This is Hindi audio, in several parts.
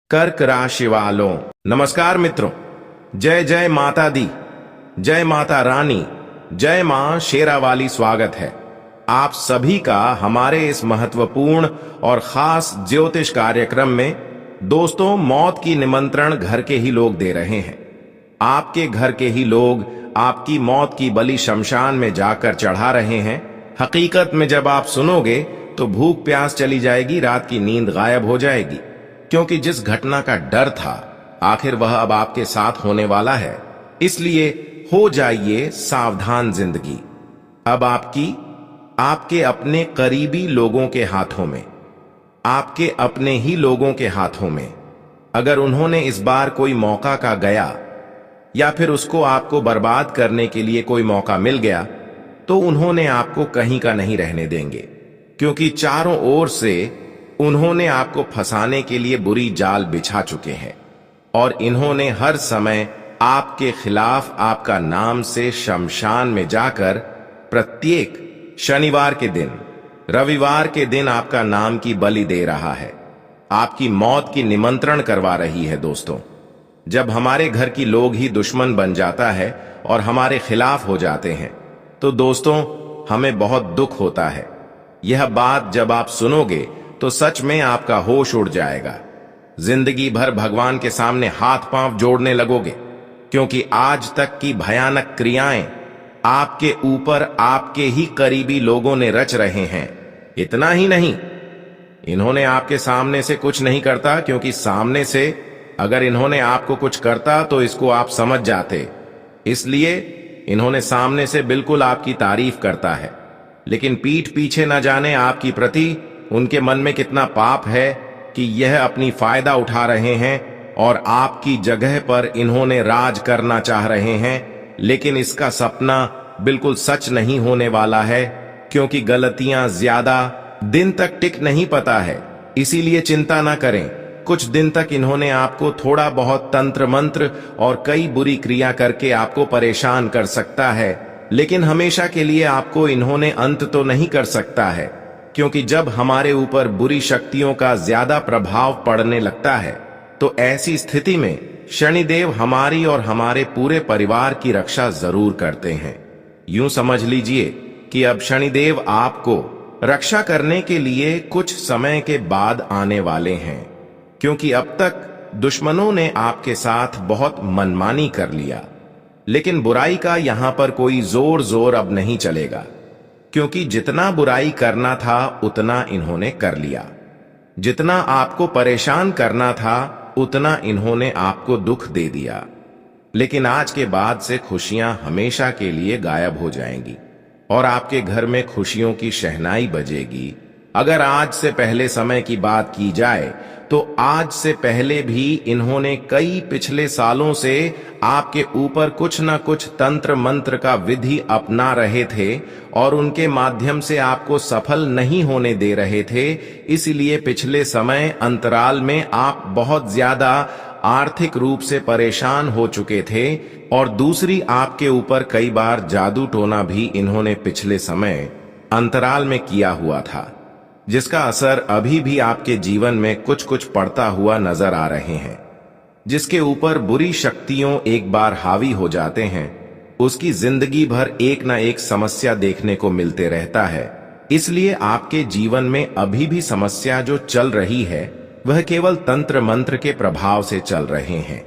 कर्क राशि वालों, नमस्कार मित्रों। जय जय माता दी, जय माता रानी, जय मां शेरावाली। स्वागत है आप सभी का हमारे इस महत्वपूर्ण और खास ज्योतिष कार्यक्रम में। दोस्तों, मौत की निमंत्रण घर के ही लोग दे रहे हैं। आपके घर के ही लोग आपकी मौत की बलि शमशान में जाकर चढ़ा रहे हैं। हकीकत में जब आप सुनोगे तो भूख प्यास चली जाएगी, रात की नींद गायब हो जाएगी, क्योंकि जिस घटना का डर था आखिर वह अब आपके साथ होने वाला है। इसलिए हो जाइए सावधान। जिंदगी अब आपके अपने करीबी लोगों के हाथों में, आपके अपने ही लोगों के हाथों में। अगर उन्होंने इस बार कोई मौका का गया या फिर उसको आपको बर्बाद करने के लिए कोई मौका मिल गया तो उन्होंने आपको कहीं का नहीं रहने देंगे, क्योंकि चारों ओर से उन्होंने आपको फंसाने के लिए बुरी जाल बिछा चुके हैं और इन्होंने हर समय आपके खिलाफ आपका नाम से शमशान में जाकर प्रत्येक शनिवार के दिन, रविवार के दिन आपका नाम की बलि दे रहा है, आपकी मौत की निमंत्रण करवा रही है। दोस्तों, जब हमारे घर की लोग ही दुश्मन बन जाता है और हमारे खिलाफ हो जाते हैं तो दोस्तों हमें बहुत दुख होता है। यह बात जब आप सुनोगे तो सच में आपका होश उड़ जाएगा। जिंदगी भर भगवान के सामने हाथ पांव जोड़ने लगोगे, क्योंकि आज तक की भयानक क्रियाएं आपके ऊपर आपके ही करीबी लोगों ने रच रहे हैं। इतना ही नहीं, इन्होंने आपके सामने से कुछ नहीं करता, क्योंकि सामने से अगर इन्होंने आपको कुछ करता तो इसको आप समझ जाते। इसलिए इन्होंने सामने से बिल्कुल आपकी तारीफ करता है, लेकिन पीठ पीछे न जाने आपकी प्रति उनके मन में कितना पाप है कि यह अपनी फायदा उठा रहे हैं और आपकी जगह पर इन्होंने राज करना चाह रहे हैं। लेकिन इसका सपना बिल्कुल सच नहीं होने वाला है, क्योंकि गलतियां ज्यादा दिन तक टिक नहीं पाता है। इसीलिए चिंता ना करें। कुछ दिन तक इन्होंने आपको थोड़ा बहुत तंत्र मंत्र और कई बुरी क्रिया करके आपको परेशान कर सकता है, लेकिन हमेशा के लिए आपको इन्होंने अंत तो नहीं कर सकता है, क्योंकि जब हमारे ऊपर बुरी शक्तियों का ज्यादा प्रभाव पड़ने लगता है तो ऐसी स्थिति में शनिदेव हमारी और हमारे पूरे परिवार की रक्षा जरूर करते हैं। यूं समझ लीजिए कि अब शनिदेव आपको रक्षा करने के लिए कुछ समय के बाद आने वाले हैं, क्योंकि अब तक दुश्मनों ने आपके साथ बहुत मनमानी कर लिया। लेकिन बुराई का यहां पर कोई जोर अब नहीं चलेगा, क्योंकि जितना बुराई करना था उतना इन्होंने कर लिया। जितना आपको परेशान करना था उतना इन्होंने आपको दुख दे दिया। लेकिन आज के बाद से खुशियां हमेशा के लिए गायब हो जाएंगी और आपके घर में खुशियों की शहनाई बजेगी। अगर आज से पहले समय की बात की जाए तो आज से पहले भी इन्होंने कई पिछले सालों से आपके ऊपर कुछ न कुछ तंत्र मंत्र का विधि अपना रहे थे और उनके माध्यम से आपको सफल नहीं होने दे रहे थे। इसलिए पिछले समय अंतराल में आप बहुत ज्यादा आर्थिक रूप से परेशान हो चुके थे और दूसरी आपके ऊपर कई बार जादू टोना भी इन्होंने पिछले समय अंतराल में किया हुआ था, जिसका असर अभी भी आपके जीवन में कुछ कुछ पड़ता हुआ नजर आ रहे हैं। जिसके ऊपर बुरी शक्तियों एक बार हावी हो जाते हैं उसकी जिंदगी भर एक न एक समस्या देखने को मिलते रहता है। इसलिए आपके जीवन में अभी भी समस्या जो चल रही है वह केवल तंत्र मंत्र के प्रभाव से चल रहे हैं।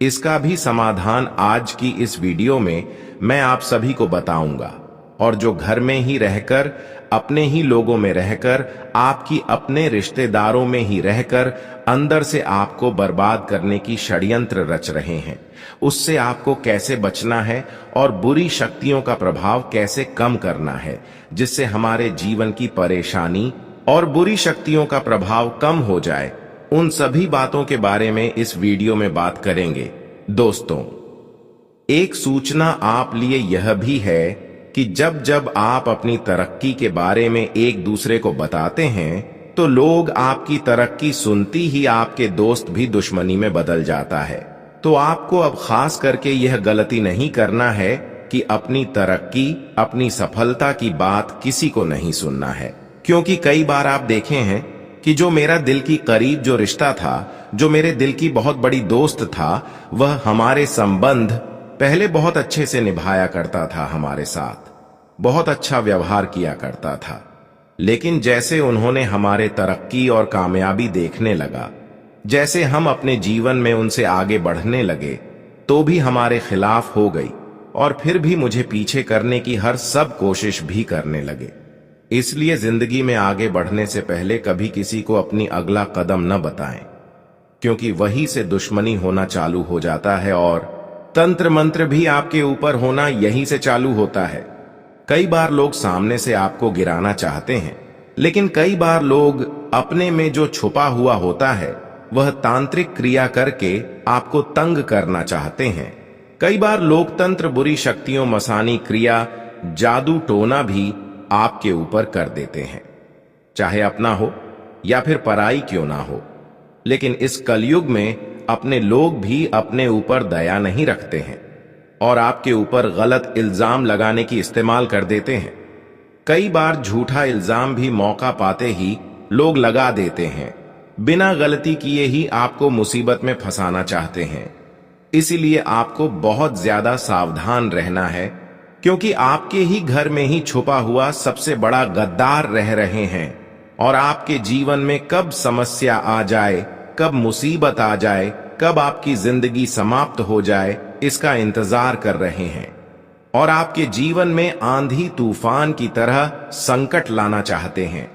इसका भी समाधान आज की इस वीडियो में मैं आप सभी को बताऊंगा, और जो घर में ही रहकर, अपने ही लोगों में रहकर, आपकी अपने रिश्तेदारों में ही रहकर अंदर से आपको बर्बाद करने की षड्यंत्र रच रहे हैं, उससे आपको कैसे बचना है और बुरी शक्तियों का प्रभाव कैसे कम करना है, जिससे हमारे जीवन की परेशानी और बुरी शक्तियों का प्रभाव कम हो जाए, उन सभी बातों के बारे में इस वीडियो में बात करेंगे। दोस्तों, एक सूचना आप लिए यह भी है कि जब जब आप अपनी तरक्की के बारे में एक दूसरे को बताते हैं तो लोग आपकी तरक्की सुनती ही आपके दोस्त भी दुश्मनी में बदल जाता है। तो आपको अब खास करके यह गलती नहीं करना है कि अपनी तरक्की, अपनी सफलता की बात किसी को नहीं सुनना है, क्योंकि कई बार आप देखे हैं कि जो मेरा दिल की करीब जो रिश्ता था, जो मेरे दिल की बहुत बड़ी दोस्त था, वह हमारे संबंध पहले बहुत अच्छे से निभाया करता था, हमारे साथ बहुत अच्छा व्यवहार किया करता था। लेकिन जैसे उन्होंने हमारे तरक्की और कामयाबी देखने लगा, जैसे हम अपने जीवन में उनसे आगे बढ़ने लगे, तो भी हमारे खिलाफ हो गई और फिर भी मुझे पीछे करने की हर सब कोशिश भी करने लगे। इसलिए जिंदगी में आगे बढ़ने से पहले कभी किसी को अपनी अगला कदम न बताएं, क्योंकि वही से दुश्मनी होना चालू हो जाता है और तंत्र मंत्र भी आपके ऊपर होना यहीं से चालू होता है। कई बार लोग सामने से आपको गिराना चाहते हैं, लेकिन कई बार लोग अपने में जो छुपा हुआ होता है वह तांत्रिक क्रिया करके आपको तंग करना चाहते हैं। कई बार लोकतंत्र बुरी शक्तियों, मसानी क्रिया, जादू टोना भी आपके ऊपर कर देते हैं, चाहे अपना हो या फिर पराई क्यों ना हो। लेकिन इस कलयुग में अपने लोग भी अपने ऊपर दया नहीं रखते हैं और आपके ऊपर गलत इल्जाम लगाने की इस्तेमाल कर देते हैं। कई बार झूठा इल्जाम भी मौका पाते ही लोग लगा देते हैं, बिना गलती किए ही आपको मुसीबत में फंसाना चाहते हैं। इसीलिए आपको बहुत ज्यादा सावधान रहना है, क्योंकि आपके ही घर में ही छुपा हुआ सबसे बड़ा गद्दार रह रहे हैं और आपके जीवन में कब समस्या आ जाए, कब मुसीबत आ जाए, कब आपकी जिंदगी समाप्त हो जाए, इसका इंतजार कर रहे हैं और आपके जीवन में आंधी तूफान की तरह संकट लाना चाहते हैं।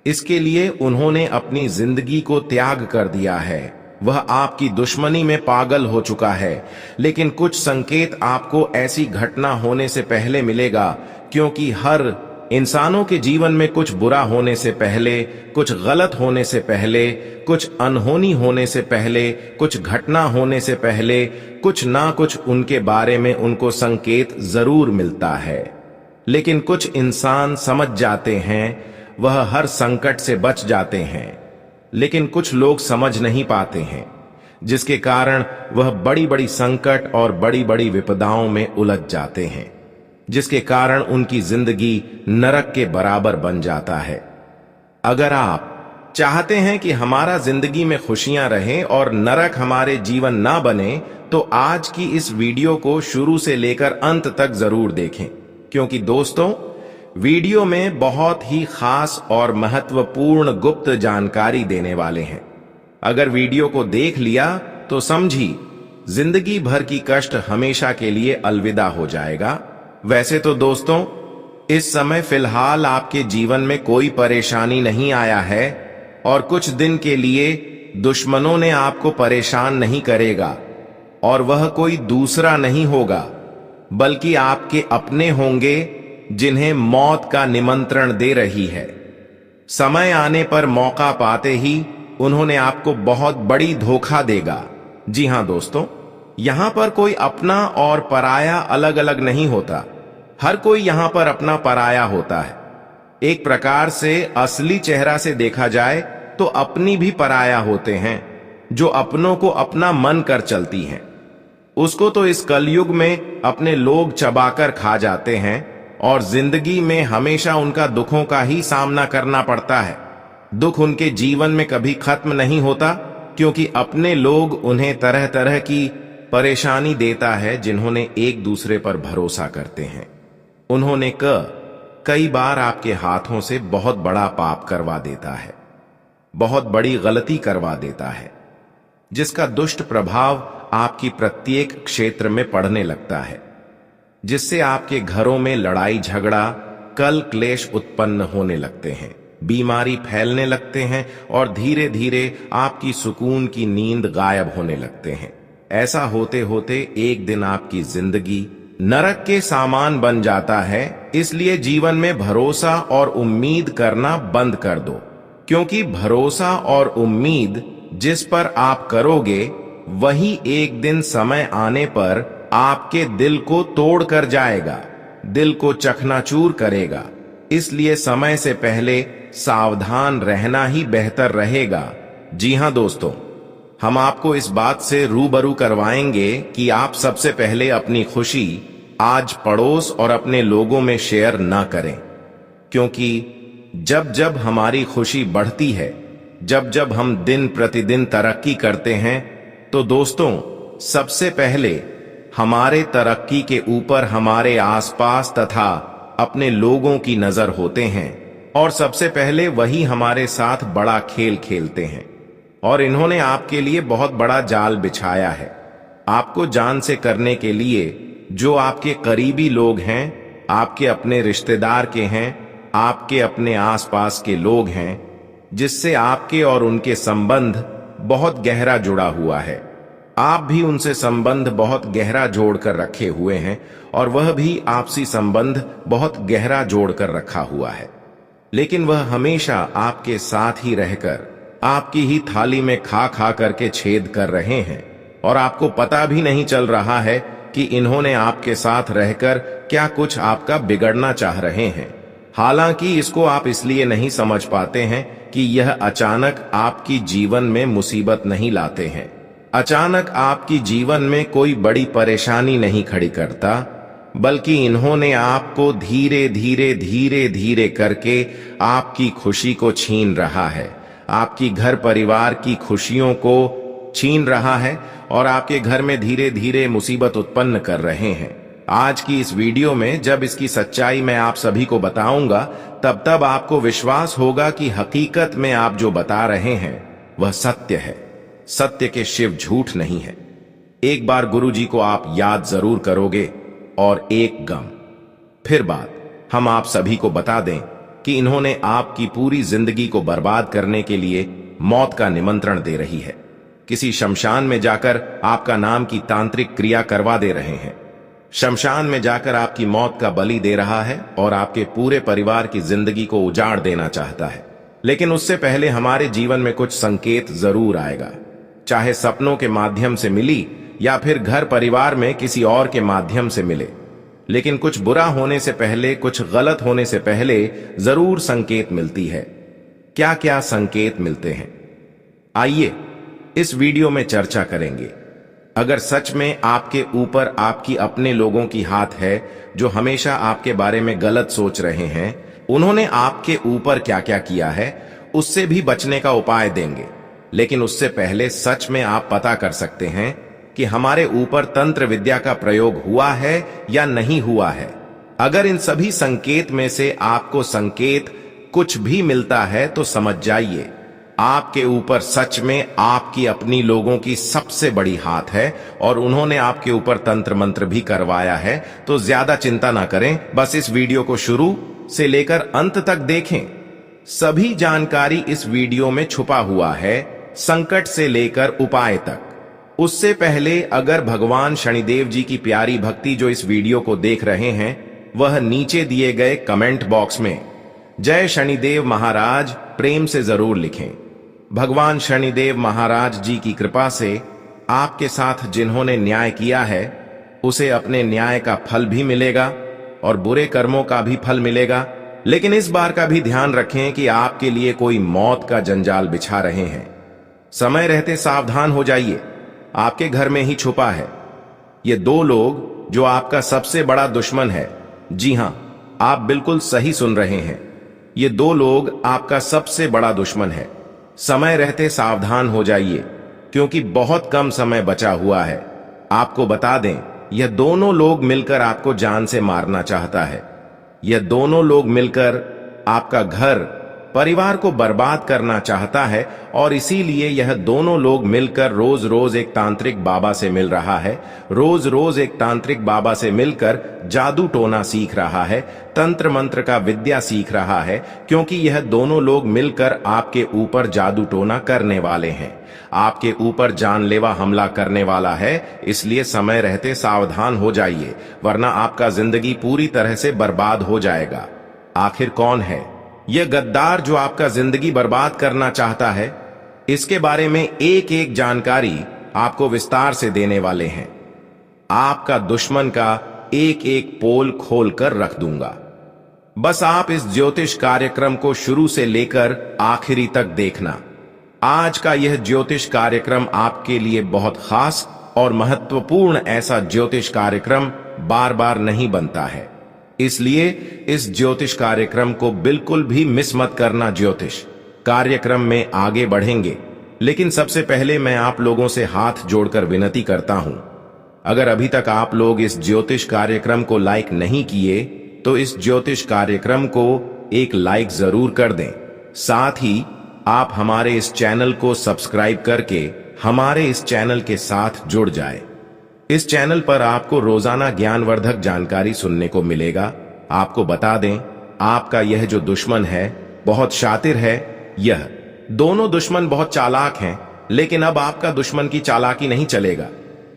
इसके लिए उन्होंने अपनी जिंदगी को त्याग कर दिया है। वह आपकी दुश्मनी में पागल हो चुका है। लेकिन कुछ संकेत आपको ऐसी घटना होने से पहले मिलेगा, क्योंकि हर इंसानों के जीवन में कुछ बुरा होने से पहले, कुछ गलत होने से पहले, कुछ अनहोनी होने से पहले, कुछ घटना होने से पहले कुछ ना कुछ उनके बारे में उनको संकेत जरूर मिलता है। लेकिन कुछ इंसान समझ जाते हैं, वह हर संकट से बच जाते हैं। लेकिन कुछ लोग समझ नहीं पाते हैं, जिसके कारण वह बड़ी बड़ी संकट और बड़ी बड़ी विपदाओं में उलझ जाते हैं, जिसके कारण उनकी जिंदगी नरक के बराबर बन जाता है। अगर आप चाहते हैं कि हमारा जिंदगी में खुशियां रहें और नरक हमारे जीवन ना बने, तो आज की इस वीडियो को शुरू से लेकर अंत तक जरूर देखें, क्योंकि दोस्तों, वीडियो में बहुत ही खास और महत्वपूर्ण गुप्त जानकारी देने वाले हैं। अगर वीडियो को देख लिया तो समझी जिंदगी भर की कष्ट हमेशा के लिए अलविदा हो जाएगा। वैसे तो दोस्तों, इस समय फिलहाल आपके जीवन में कोई परेशानी नहीं आया है और कुछ दिन के लिए दुश्मनों ने आपको परेशान नहीं करेगा, और वह कोई दूसरा नहीं होगा बल्कि आपके अपने होंगे, जिन्हें मौत का निमंत्रण दे रही है। समय आने पर मौका पाते ही उन्होंने आपको बहुत बड़ी धोखा देगा। जी हां दोस्तों, यहां पर कोई अपना और पराया अलग अलग नहीं होता। हर कोई यहां पर अपना पराया होता है। एक प्रकार से असली चेहरा से देखा जाए तो अपनी भी पराया होते हैं, जो अपनों को अपना मन कर चलती हैं। उसको तो इस कलयुग में अपने लोग चबाकर खा जाते हैं और जिंदगी में हमेशा उनका दुखों का ही सामना करना पड़ता है। दुख उनके जीवन में कभी खत्म नहीं होता, क्योंकि अपने लोग उन्हें तरह तरह की परेशानी देता है, जिन्होंने एक दूसरे पर भरोसा करते हैं। उन्होंने कई बार आपके हाथों से बहुत बड़ा पाप करवा देता है, बहुत बड़ी गलती करवा देता है, जिसका दुष्ट प्रभाव आपकी प्रत्येक क्षेत्र में पड़ने लगता है, जिससे आपके घरों में लड़ाई झगड़ा, कल क्लेश उत्पन्न होने लगते हैं, बीमारी फैलने लगते हैं और धीरे धीरे आपकी सुकून की नींद गायब होने लगते हैं। ऐसा होते होते एक दिन आपकी जिंदगी नरक के सामान बन जाता है। इसलिए जीवन में भरोसा और उम्मीद करना बंद कर दो, क्योंकि भरोसा और उम्मीद जिस पर आप करोगे, वही एक दिन समय आने पर आपके दिल को तोड़ कर जाएगा, दिल को चकनाचूर करेगा। इसलिए समय से पहले सावधान रहना ही बेहतर रहेगा। जी हां दोस्तों, हम आपको इस बात से रूबरू करवाएंगे कि आप सबसे पहले अपनी खुशी आज पड़ोस और अपने लोगों में शेयर ना करें, क्योंकि जब जब हमारी खुशी बढ़ती है जब जब हम दिन प्रतिदिन तरक्की करते हैं तो दोस्तों, सबसे पहले हमारे तरक्की के ऊपर हमारे आसपास तथा अपने लोगों की नजर होते हैं और सबसे पहले वही हमारे साथ बड़ा खेल खेलते हैं। और इन्होंने आपके लिए बहुत बड़ा जाल बिछाया है, आपको जान से करने के लिए। जो आपके करीबी लोग हैं, आपके अपने रिश्तेदार के हैं, आपके अपने आसपास के लोग हैं, जिससे आपके और उनके संबंध बहुत गहरा जुड़ा हुआ है। आप भी उनसे संबंध बहुत गहरा जोड़कर रखे हुए हैं और वह भी आपसी संबंध बहुत गहरा जोड़कर रखा हुआ है। लेकिन वह हमेशा आपके साथ ही रहकर आपकी ही थाली में खा खा करके छेद कर रहे हैं और आपको पता भी नहीं चल रहा है कि इन्होंने आपके साथ रहकर क्या कुछ आपका बिगड़ना चाह रहे हैं। हालांकि इसको आप इसलिए नहीं समझ पाते हैं कि यह अचानक आपकी जीवन में मुसीबत नहीं लाते हैं, अचानक आपकी जीवन में कोई बड़ी परेशानी नहीं खड़ी करता, बल्कि इन्होंने आपको धीरे धीरे धीरे धीरे करके आपकी खुशी को छीन रहा है, आपकी घर परिवार की खुशियों को छीन रहा है और आपके घर में धीरे धीरे मुसीबत उत्पन्न कर रहे हैं। आज की इस वीडियो में जब इसकी सच्चाई मैं आप सभी को बताऊंगा, तब आपको विश्वास होगा कि हकीकत में आप जो बता रहे हैं वह सत्य है। सत्य के शिव झूठ नहीं है। एक बार गुरुजी को आप याद जरूर करोगे और एक गम। फिर बात हम आप सभी को बता दें कि इन्होंने आपकी पूरी जिंदगी को बर्बाद करने के लिए मौत का निमंत्रण दे रही है। किसी शमशान में जाकर आपका नाम की तांत्रिक क्रिया करवा दे रहे हैं। शमशान में जाकर आपकी मौत का बलि दे रहा है और आपके पूरे परिवार की जिंदगी को उजाड़ देना चाहता है। लेकिन उससे पहले हमारे जीवन में कुछ संकेत जरूर आएगा, चाहे सपनों के माध्यम से मिली या फिर घर परिवार में किसी और के माध्यम से मिले। लेकिन कुछ बुरा होने से पहले, कुछ गलत होने से पहले जरूर संकेत मिलती है। क्या क्या संकेत मिलते हैं, आइए इस वीडियो में चर्चा करेंगे। अगर सच में आपके ऊपर आपकी अपने लोगों की हाथ है जो हमेशा आपके बारे में गलत सोच रहे हैं, उन्होंने आपके ऊपर क्या क्या किया है उससे भी बचने का उपाय देंगे। लेकिन उससे पहले सच में आप पता कर सकते हैं कि हमारे ऊपर तंत्र विद्या का प्रयोग हुआ है या नहीं हुआ है। अगर इन सभी संकेत में से आपको संकेत कुछ भी मिलता है तो समझ जाइए आपके ऊपर सच में आपकी अपनी लोगों की सबसे बड़ी हाथ है और उन्होंने आपके ऊपर तंत्र मंत्र भी करवाया है। तो ज्यादा चिंता ना करें, बस इस वीडियो को शुरू से लेकर अंत तक देखें। सभी जानकारी इस वीडियो में छुपा हुआ है, संकट से लेकर उपाय तक। उससे पहले अगर भगवान शनिदेव जी की प्यारी भक्ति जो इस वीडियो को देख रहे हैं, वह नीचे दिए गए कमेंट बॉक्स में जय शनिदेव महाराज प्रेम से जरूर लिखें। भगवान शनिदेव महाराज जी की कृपा से आपके साथ जिन्होंने न्याय किया है उसे अपने न्याय का फल भी मिलेगा और बुरे कर्मों का भी फल मिलेगा। लेकिन इस बार का भी ध्यान रखें कि आपके लिए कोई मौत का जंजाल बिछा रहे हैं। समय रहते सावधान हो जाइए, आपके घर में ही छुपा है ये दो लोग जो आपका सबसे बड़ा दुश्मन है। जी हां, आप बिल्कुल सही सुन रहे हैं, ये दो लोग आपका सबसे बड़ा दुश्मन है। समय रहते सावधान हो जाइए क्योंकि बहुत कम समय बचा हुआ है। आपको बता दें, यह दोनों लोग मिलकर आपको जान से मारना चाहता है। यह दोनों लोग मिलकर आपका घर परिवार को बर्बाद करना चाहता है और इसीलिए यह दोनों लोग मिलकर रोज रोज एक तांत्रिक बाबा से मिल रहा है, रोज रोज एक तांत्रिक बाबा से मिलकर जादू टोना सीख रहा है, तंत्र मंत्र का विद्या सीख रहा है, क्योंकि यह दोनों लोग मिलकर आपके ऊपर जादू टोना करने वाले हैं, आपके ऊपर जानलेवा हमला करने वाला है। इसलिए समय रहते सावधान हो जाइए, वरना आपका जिंदगी पूरी तरह से बर्बाद हो जाएगा। आखिर कौन है यह गद्दार जो आपका जिंदगी बर्बाद करना चाहता है? इसके बारे में एक एक जानकारी आपको विस्तार से देने वाले हैं। आपका दुश्मन का एक एक पोल खोल कर रख दूंगा। बस आप इस ज्योतिष कार्यक्रम को शुरू से लेकर आखिरी तक देखना। आज का यह ज्योतिष कार्यक्रम आपके लिए बहुत खास और महत्वपूर्ण ऐसा ज्योतिष कार्यक्रम बार बार नहीं बनता है, इसलिए इस ज्योतिष कार्यक्रम को बिल्कुल भी मिस मत करना। ज्योतिष कार्यक्रम में आगे बढ़ेंगे, लेकिन सबसे पहले मैं आप लोगों से हाथ जोड़कर विनती करता हूं, अगर अभी तक आप लोग इस ज्योतिष कार्यक्रम को लाइक नहीं किए तो इस ज्योतिष कार्यक्रम को एक लाइक जरूर कर दें। साथ ही आप हमारे इस चैनल को सब्सक्राइब करके हमारे इस चैनल के साथ जुड़ जाए। इस चैनल पर आपको रोजाना ज्ञानवर्धक जानकारी सुनने को मिलेगा। आपको बता दें, आपका यह जो दुश्मन है बहुत शातिर है। यह दोनों दुश्मन बहुत चालाक हैं, लेकिन अब आपका दुश्मन की चालाकी नहीं चलेगा,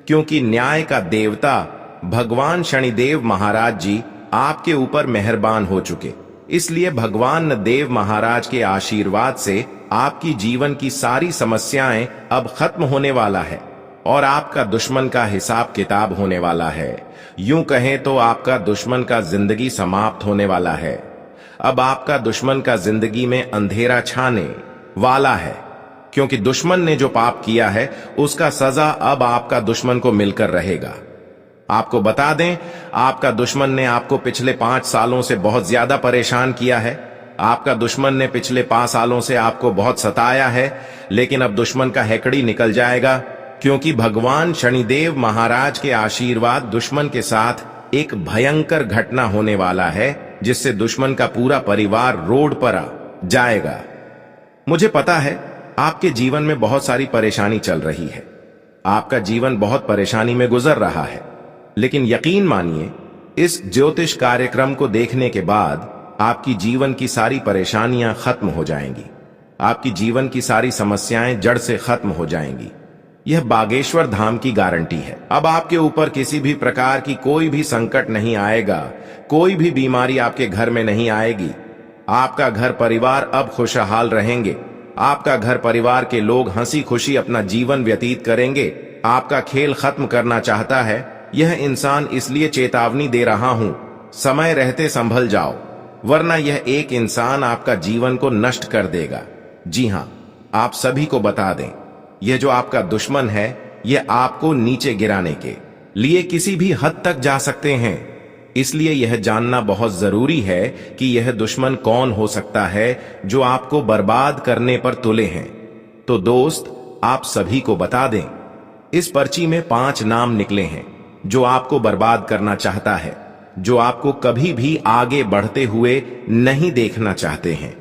क्योंकि न्याय का देवता भगवान शनिदेव महाराज जी आपके ऊपर मेहरबान हो चुके। इसलिए भगवान देव महाराज के आशीर्वाद से आपकी जीवन की सारी समस्याएं अब खत्म होने वाला है और आपका दुश्मन का हिसाब किताब होने वाला है। यूं कहें तो आपका दुश्मन का जिंदगी समाप्त होने वाला है। अब आपका दुश्मन का जिंदगी में अंधेरा छाने वाला है, क्योंकि दुश्मन ने जो पाप किया है उसका सजा अब आपका दुश्मन को मिलकर रहेगा। आपको बता दें, आपका दुश्मन ने आपको पिछले 5 सालों से बहुत ज्यादा परेशान किया है। आपका दुश्मन ने पिछले 5 सालों से आपको बहुत सताया है, लेकिन अब दुश्मन का हैकड़ी निकल जाएगा, क्योंकि भगवान शनिदेव महाराज के आशीर्वाद दुश्मन के साथ एक भयंकर घटना होने वाला है, जिससे दुश्मन का पूरा परिवार रोड पर आ जाएगा। मुझे पता है आपके जीवन में बहुत सारी परेशानी चल रही है, आपका जीवन बहुत परेशानी में गुजर रहा है, लेकिन यकीन मानिए, इस ज्योतिष कार्यक्रम को देखने के बाद आपकी जीवन की सारी परेशानियां खत्म हो जाएंगी। आपकी जीवन की सारी समस्याएं जड़ से खत्म हो जाएंगी। यह बागेश्वर धाम की गारंटी है। अब आपके ऊपर किसी भी प्रकार की कोई भी संकट नहीं आएगा, कोई भी बीमारी आपके घर में नहीं आएगी। आपका घर परिवार अब खुशहाल रहेंगे। आपका घर परिवार के लोग हंसी खुशी अपना जीवन व्यतीत करेंगे। आपका खेल खत्म करना चाहता है यह इंसान, इसलिए चेतावनी दे रहा हूं, समय रहते संभल जाओ, वरना यह एक इंसान आपका जीवन को नष्ट कर देगा। जी हां, आप सभी को बता दें, यह जो आपका दुश्मन है यह आपको नीचे गिराने के लिए किसी भी हद तक जा सकते हैं। इसलिए यह जानना बहुत जरूरी है कि यह दुश्मन कौन हो सकता है जो आपको बर्बाद करने पर तुले हैं। तो दोस्त, आप सभी को बता दें, इस पर्ची में 5 नाम निकले हैं जो आपको बर्बाद करना चाहता है, जो आपको कभी भी आगे बढ़ते हुए नहीं देखना चाहते हैं।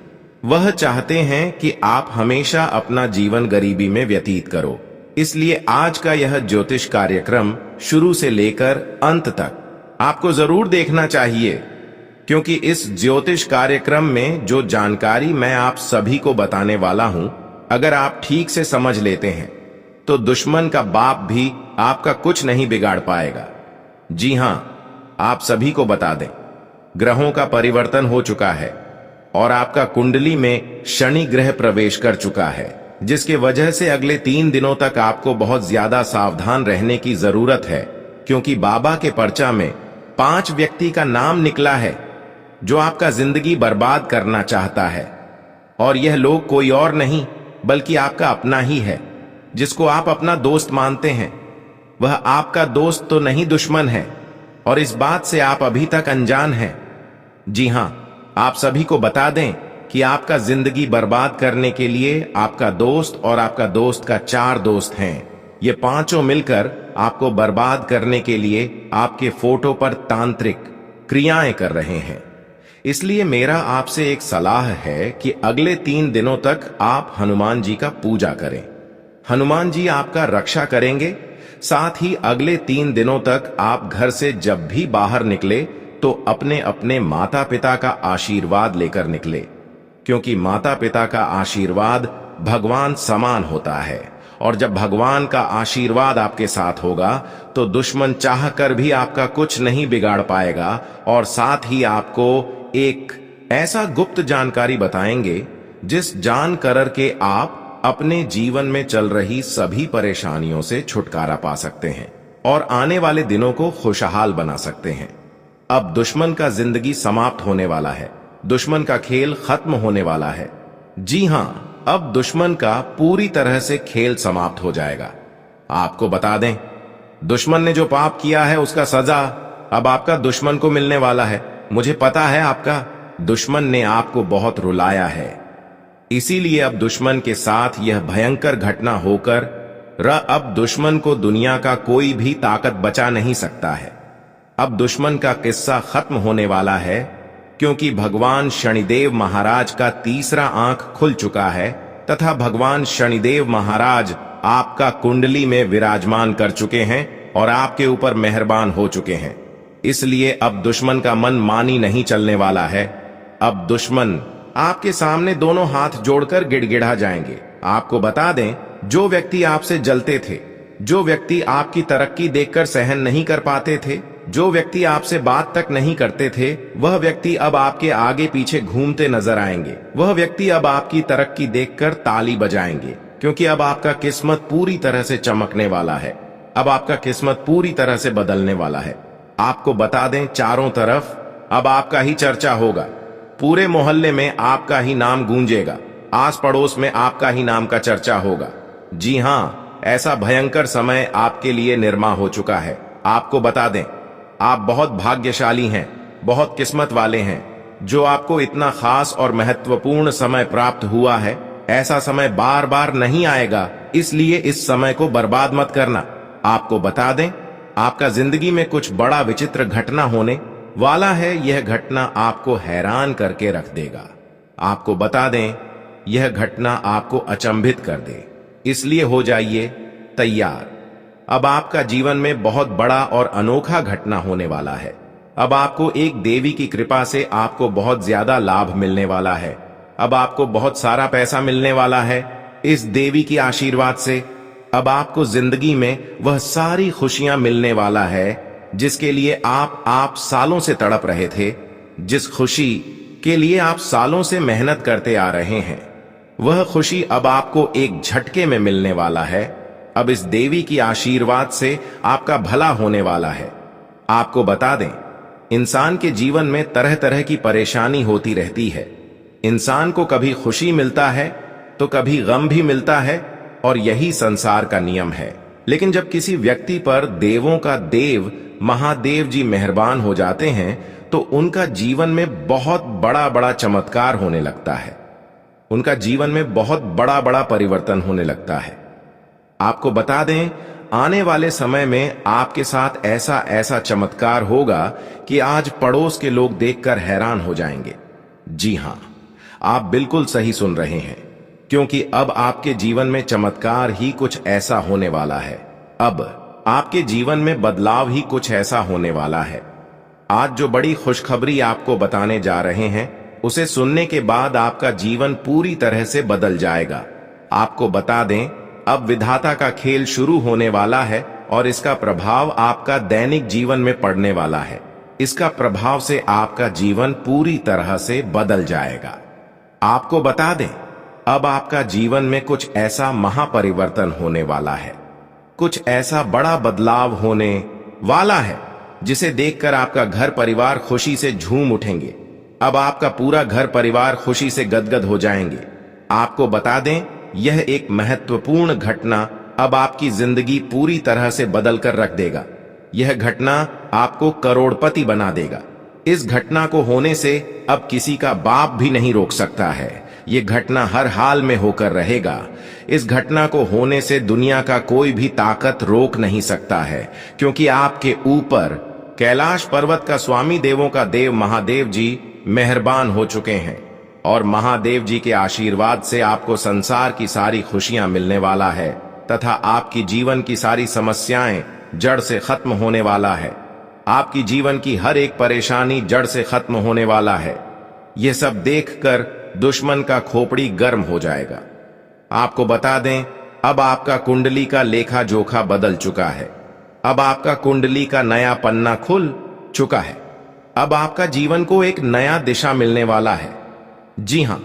वह चाहते हैं कि आप हमेशा अपना जीवन गरीबी में व्यतीत करो। इसलिए आज का यह ज्योतिष कार्यक्रम शुरू से लेकर अंत तक आपको जरूर देखना चाहिए, क्योंकि इस ज्योतिष कार्यक्रम में जो जानकारी मैं आप सभी को बताने वाला हूं, अगर आप ठीक से समझ लेते हैं तो दुश्मन का बाप भी आपका कुछ नहीं बिगाड़ पाएगा। जी हां, आप सभी को बता दें, ग्रहों का परिवर्तन हो चुका है और आपका कुंडली में शनि ग्रह प्रवेश कर चुका है, जिसके वजह से अगले 3 दिनों तक आपको बहुत ज्यादा सावधान रहने की जरूरत है, क्योंकि बाबा के पर्चा में 5 व्यक्ति का नाम निकला है जो आपका जिंदगी बर्बाद करना चाहता है। और यह लोग कोई और नहीं बल्कि आपका अपना ही है, जिसको आप अपना दोस्त मानते हैं। वह आपका दोस्त तो नहीं, दुश्मन है, और इस बात से आप अभी तक अनजान हैं। जी हां, आप सभी को बता दें कि आपका जिंदगी बर्बाद करने के लिए आपका दोस्त और आपका दोस्त का 4 दोस्त हैं। ये पांचों मिलकर आपको बर्बाद करने के लिए आपके फोटो पर तांत्रिक क्रियाएं कर रहे हैं। इसलिए मेरा आपसे एक सलाह है कि अगले 3 दिनों तक आप हनुमान जी का पूजा करें। हनुमान जी आपका रक्षा करेंगे। साथ ही अगले 3 दिनों तक आप घर से जब भी बाहर निकले तो अपने अपने माता पिता का आशीर्वाद लेकर निकले, क्योंकि माता पिता का आशीर्वाद भगवान समान होता है, और जब भगवान का आशीर्वाद आपके साथ होगा तो दुश्मन चाह कर भी आपका कुछ नहीं बिगाड़ पाएगा। और साथ ही आपको एक ऐसा गुप्त जानकारी बताएंगे जिस जानकर के आप अपने जीवन में चल रही सभी परेशानियों से छुटकारा पा सकते हैं और आने वाले दिनों को खुशहाल बना सकते हैं। अब दुश्मन का जिंदगी समाप्त होने वाला है, दुश्मन का खेल खत्म होने वाला है। जी हां, अब दुश्मन का पूरी तरह से खेल समाप्त हो जाएगा। आपको बता दें, दुश्मन ने जो पाप किया है उसका सजा अब आपका दुश्मन को मिलने वाला है। मुझे पता है आपका दुश्मन ने आपको बहुत रुलाया है, इसीलिए अब दुश्मन के साथ यह भयंकर घटना होकर अब दुश्मन को दुनिया का कोई भी ताकत बचा नहीं सकता है। अब दुश्मन का किस्सा खत्म होने वाला है, क्योंकि भगवान शनिदेव महाराज का तीसरा आंख खुल चुका है तथा भगवान शनिदेव महाराज आपका कुंडली में विराजमान कर चुके हैं और आपके ऊपर मेहरबान हो चुके हैं। इसलिए अब दुश्मन का मन मानी नहीं चलने वाला है। अब दुश्मन आपके सामने दोनों हाथ जोड़कर गिड़गिड़ा जाएंगे। आपको बता दें, जो व्यक्ति आपसे जलते थे, जो व्यक्ति आपकी तरक्की देखकर सहन नहीं कर पाते थे, जो व्यक्ति आपसे बात तक नहीं करते थे, वह व्यक्ति अब आपके आगे पीछे घूमते नजर आएंगे। वह व्यक्ति अब आपकी तरक्की देखकर ताली बजाएंगे, क्योंकि अब आपका किस्मत पूरी तरह से चमकने वाला है। अब आपका किस्मत पूरी तरह से बदलने वाला है। आपको बता दें, चारों तरफ अब आपका ही चर्चा होगा। पूरे मोहल्ले में आपका ही नाम गूंजेगा। आस पड़ोस में आपका ही नाम का चर्चा होगा। जी हां, ऐसा भयंकर समय आपके लिए निर्मा हो चुका है। आपको बता दें, आप बहुत भाग्यशाली हैं, बहुत किस्मत वाले हैं, जो आपको इतना खास और महत्वपूर्ण समय प्राप्त हुआ है। ऐसा समय बार बार नहीं आएगा, इसलिए इस समय को बर्बाद मत करना। आपको बता दें, आपका जिंदगी में कुछ बड़ा विचित्र घटना होने वाला है। यह घटना आपको हैरान करके रख देगा। आपको बता दें, यह घटना आपको अचंभित कर दे, इसलिए हो जाइए तैयार। अब आपका जीवन में बहुत बड़ा और अनोखा घटना होने वाला है। अब आपको एक देवी की कृपा से आपको बहुत ज्यादा लाभ मिलने वाला है। अब आपको बहुत सारा पैसा मिलने वाला है इस देवी की आशीर्वाद से। अब आपको जिंदगी में वह सारी खुशियां मिलने वाला है जिसके लिए आप सालों से तड़प रहे थे, जिस खुशी के लिए आप सालों से मेहनत करते आ रहे हैं। वह खुशी अब आपको एक झटके में मिलने वाला है। अब इस देवी की आशीर्वाद से आपका भला होने वाला है। आपको बता दें, इंसान के जीवन में तरह तरह की परेशानी होती रहती है। इंसान को कभी खुशी मिलता है तो कभी गम भी मिलता है, और यही संसार का नियम है। लेकिन जब किसी व्यक्ति पर देवों का देव महादेव जी मेहरबान हो जाते हैं तो उनका जीवन में बहुत बड़ा बड़ा चमत्कार होने लगता है। उनका जीवन में बहुत बड़ा बड़ा परिवर्तन होने लगता है। आपको बता दें, आने वाले समय में आपके साथ ऐसा ऐसा चमत्कार होगा कि आज पड़ोस के लोग देखकर हैरान हो जाएंगे। जी हां, आप बिल्कुल सही सुन रहे हैं, क्योंकि अब आपके जीवन में चमत्कार ही कुछ ऐसा होने वाला है। अब आपके जीवन में बदलाव ही कुछ ऐसा होने वाला है। आज जो बड़ी खुशखबरी आपको बताने जा रहे हैं, उसे सुनने के बाद आपका जीवन पूरी तरह से बदल जाएगा। आपको बता दें, अब विधाता का खेल शुरू होने वाला है और इसका प्रभाव आपका दैनिक जीवन में पड़ने वाला है। इसका प्रभाव से आपका जीवन पूरी तरह से बदल जाएगा। आपको बता दें, अब आपका जीवन में कुछ ऐसा महापरिवर्तन होने वाला है, कुछ ऐसा बड़ा बदलाव होने वाला है जिसे देखकर आपका घर परिवार खुशी से झूम उठेंगे। अब आपका पूरा घर परिवार खुशी से गदगद हो जाएंगे। आपको बता दें, यह एक महत्वपूर्ण घटना अब आपकी जिंदगी पूरी तरह से बदल कर रख देगा। यह घटना आपको करोड़पति बना देगा। इस घटना को होने से अब किसी का बाप भी नहीं रोक सकता है। यह घटना हर हाल में होकर रहेगा। इस घटना को होने से दुनिया का कोई भी ताकत रोक नहीं सकता है, क्योंकि आपके ऊपर कैलाश पर्वत का स्वामी देवों का देव महादेव जी मेहरबान हो चुके हैं, और महादेव जी के आशीर्वाद से आपको संसार की सारी खुशियां मिलने वाला है तथा आपकी जीवन की सारी समस्याएं जड़ से खत्म होने वाला है। आपकी जीवन की हर एक परेशानी जड़ से खत्म होने वाला है। यह सब देखकर दुश्मन का खोपड़ी गर्म हो जाएगा। आपको बता दें, अब आपका कुंडली का लेखा जोखा बदल चुका है। अब आपका कुंडली का नया पन्ना खुल चुका है। अब आपका जीवन को एक नया दिशा मिलने वाला है। जी हां,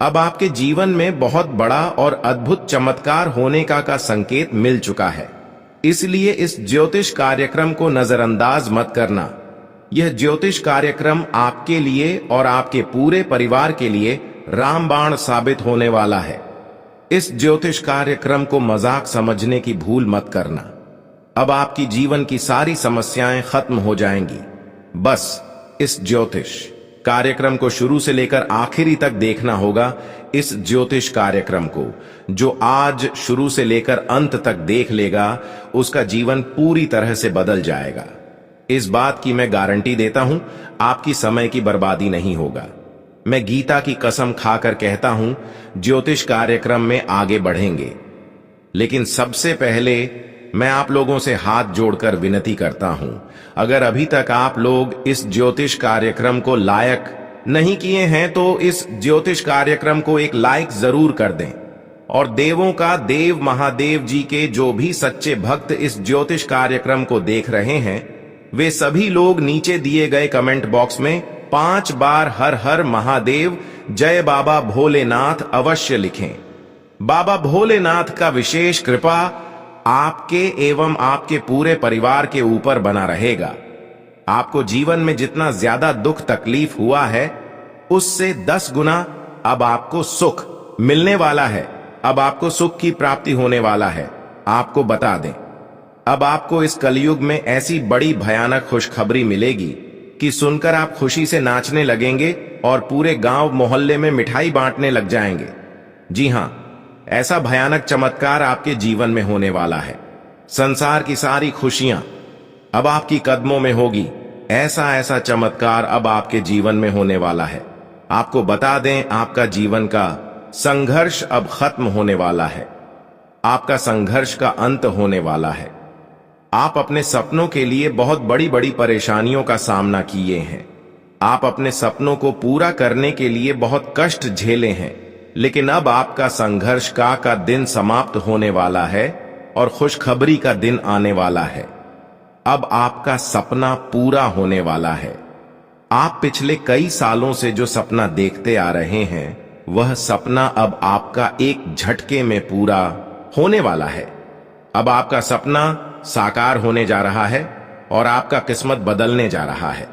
अब आपके जीवन में बहुत बड़ा और अद्भुत चमत्कार होने का संकेत मिल चुका है। इसलिए इस ज्योतिष कार्यक्रम को नजरअंदाज मत करना। यह ज्योतिष कार्यक्रम आपके लिए और आपके पूरे परिवार के लिए रामबाण साबित होने वाला है। इस ज्योतिष कार्यक्रम को मजाक समझने की भूल मत करना। अब आपकी जीवन की सारी समस्याएं खत्म हो जाएंगी। बस इस ज्योतिष कार्यक्रम को शुरू से लेकर आखिरी तक देखना होगा। इस ज्योतिष कार्यक्रम को जो आज शुरू से लेकर अंत तक देख लेगा उसका जीवन पूरी तरह से बदल जाएगा। इस बात की मैं गारंटी देता हूं, आपकी समय की बर्बादी नहीं होगा। मैं गीता की कसम खाकर कहता हूं, ज्योतिष कार्यक्रम में आगे बढ़ेंगे। लेकिन सबसे पहले मैं आप लोगों से हाथ जोड़कर विनती करता हूं, अगर अभी तक आप लोग इस ज्योतिष कार्यक्रम को लायक नहीं किए हैं तो इस ज्योतिष कार्यक्रम को एक लाइक जरूर कर दें। और देवों का देव महादेव जी के जो भी सच्चे भक्त इस ज्योतिष कार्यक्रम को देख रहे हैं, वे सभी लोग नीचे दिए गए कमेंट बॉक्स में 5 बार हर हर महादेव जय बाबा भोलेनाथ अवश्य लिखें। बाबा भोलेनाथ का विशेष कृपा आपके एवं आपके पूरे परिवार के ऊपर बना रहेगा। आपको जीवन में जितना ज्यादा दुख तकलीफ हुआ है उससे 10 गुना अब आपको सुख मिलने वाला है। अब आपको सुख की प्राप्ति होने वाला है। आपको बता दें, अब आपको इस कलयुग में ऐसी बड़ी भयानक खुशखबरी मिलेगी कि सुनकर आप खुशी से नाचने लगेंगे और पूरे गांव मोहल्ले में मिठाई बांटने लग जाएंगे। जी हां, ऐसा भयानक चमत्कार आपके जीवन में होने वाला है। संसार की सारी खुशियां अब आपकी कदमों में होगी। ऐसा चमत्कार अब आपके जीवन में होने वाला है। आपको बता दें, आपका जीवन का संघर्ष अब खत्म होने वाला है। आपका संघर्ष का अंत होने वाला है। आप अपने सपनों के लिए बहुत बड़ी बड़ी परेशानियों का सामना किए हैं। आप अपने सपनों को पूरा करने के लिए बहुत कष्ट झेले हैं, लेकिन अब आपका संघर्ष का दिन समाप्त होने वाला है और खुशखबरी का दिन आने वाला है। अब आपका सपना पूरा होने वाला है। आप पिछले कई सालों से जो सपना देखते आ रहे हैं, वह सपना अब आपका एक झटके में पूरा होने वाला है। अब आपका सपना साकार होने जा रहा है और आपका किस्मत बदलने जा रहा है।